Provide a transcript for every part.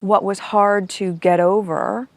What was hard to get over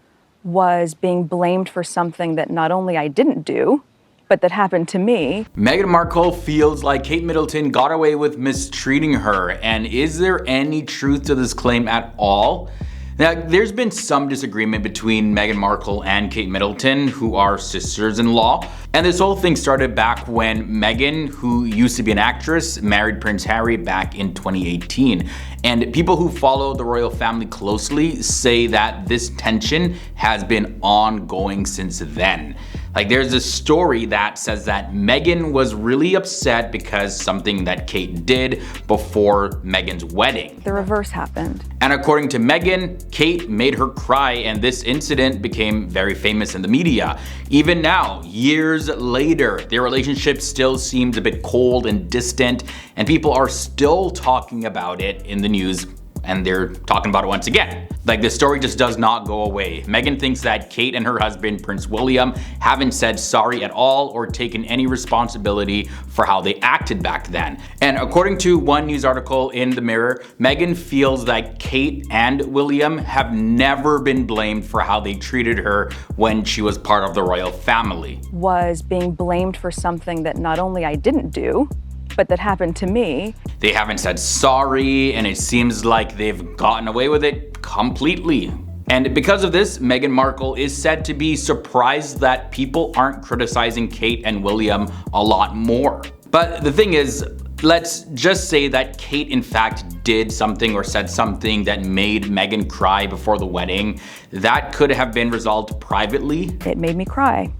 was being blamed for something that not only I didn't do, but that happened to me. Meghan Markle feels like Kate Middleton got away with mistreating her, and is there any truth to this claim at all? Now, there's been some disagreement between Meghan Markle and Kate Middleton, who are sisters-in-law. And this whole thing started back when Meghan, who used to be an actress, married Prince Harry back in 2018. And people who follow the royal family closely say that this tension has been ongoing since then. Like, there's a story that says that Meghan was really upset because something that Kate did before Meghan's wedding. The reverse happened. And according to Meghan, Kate made her cry, and this incident became very famous in the media. Even now, years later, their relationship still seems a bit cold and distant, and people are still talking about it in the news, and they're talking about it once again. Like, the story just does not go away. Meghan thinks that Kate and her husband, Prince William, haven't said sorry at all or taken any responsibility for how they acted back then. And according to one news article in The Mirror, Meghan feels that Kate and William have never been blamed for how they treated her when she was part of the royal family. Was being blamed for something that not only I didn't do, but that happened to me. They haven't said sorry, and it seems like they've gotten away with it completely. And because of this, Meghan Markle is said to be surprised that people aren't criticizing Kate and William a lot more. But the thing is, let's just say that Kate in fact did something or said something that made Meghan cry before the wedding. That could have been resolved privately. It made me cry,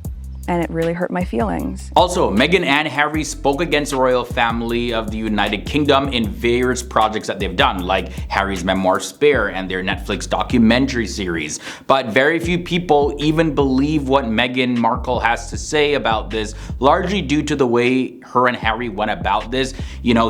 and it really hurt my feelings. Also, Meghan and Harry spoke against the royal family of the United Kingdom in various projects that they've done, like Harry's memoir Spare and their Netflix documentary series. But very few people even believe what Meghan Markle has to say about this, largely due to the way her and Harry went about this,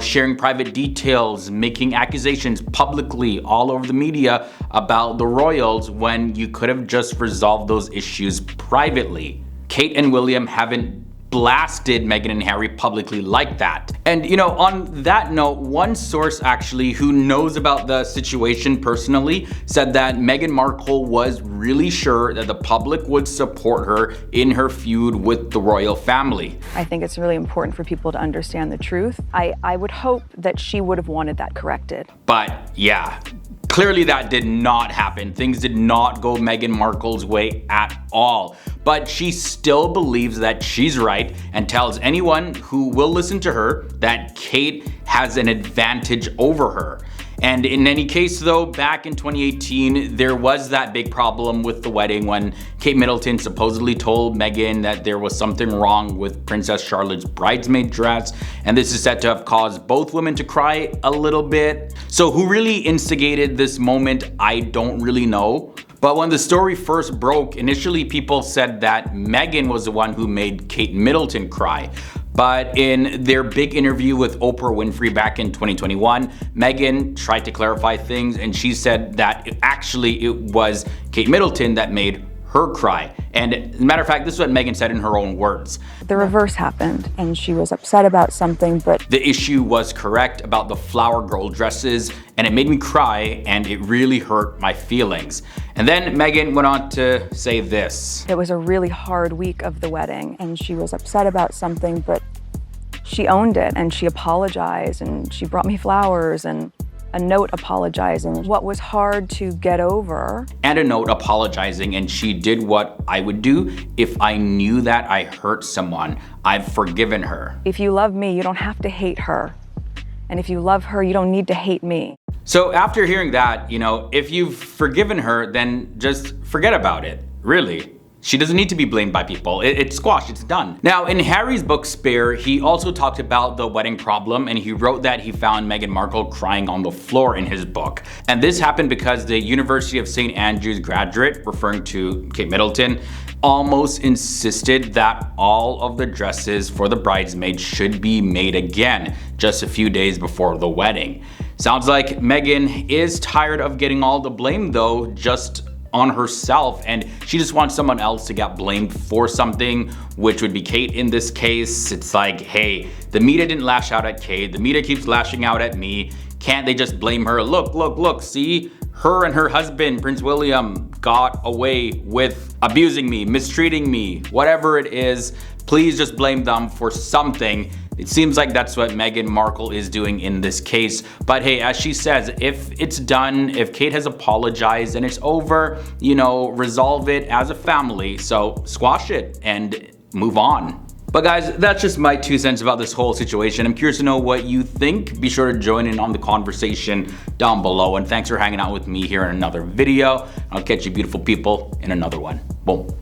sharing private details, making accusations publicly all over the media about the royals when you could have just resolved those issues privately. Kate and William haven't blasted Meghan and Harry publicly like that. And on that note, one source actually who knows about the situation personally said that Meghan Markle was really sure that the public would support her in her feud with the royal family. I think it's really important for people to understand the truth. I would hope that she would have wanted that corrected. But yeah, clearly that did not happen. Things did not go Meghan Markle's way at all. But she still believes that she's right and tells anyone who will listen to her that Kate has an advantage over her. And in any case though, back in 2018, there was that big problem with the wedding when Kate Middleton supposedly told Meghan that there was something wrong with Princess Charlotte's bridesmaid dress. And this is said to have caused both women to cry a little bit. So who really instigated this moment, I don't really know. But when the story first broke, initially people said that Meghan was the one who made Kate Middleton cry. But in their big interview with Oprah Winfrey back in 2021, Meghan tried to clarify things, and she said that it was Kate Middleton that made her cry. And as a matter of fact, this is what Meghan said in her own words. The reverse happened, and she was upset about something, but the issue was correct about the flower girl dresses, and it made me cry, and it really hurt my feelings. And then Meghan went on to say this. It was a really hard week of the wedding, and she was upset about something, but she owned it, and she apologized, and she brought me flowers, and a note apologizing. What was hard to get over. And a note apologizing, and she did what I would do if I knew that I hurt someone. I've forgiven her. If you love me, you don't have to hate her. And if you love her, you don't need to hate me. So after hearing that, if you've forgiven her, then just forget about it, really. She doesn't need to be blamed by people. It's squashed, it's done. Now, in Harry's book Spare, he also talked about the wedding problem, and he wrote that he found Meghan Markle crying on the floor in his book. And this happened because the University of St. Andrews graduate, referring to Kate Middleton, almost insisted that all of the dresses for the bridesmaids should be made again just a few days before the wedding. Sounds like Meghan is tired of getting all the blame though, just on herself, and she just wants someone else to get blamed for something, which would be Kate in this case. It's like, hey, the media didn't lash out at Kate, the media keeps lashing out at me. Can't they just blame her? Look, see, her and her husband, Prince William, got away with abusing me, mistreating me, whatever it is, please just blame them for something. It seems like that's what Meghan Markle is doing in this case. But hey, as she says, if it's done, if Kate has apologized and it's over, you know, resolve it as a family. So squash it and move on. But guys, that's just my 2 cents about this whole situation. I'm curious to know what you think. Be sure to join in on the conversation down below. And thanks for hanging out with me here in another video. I'll catch you beautiful people in another one. Boom.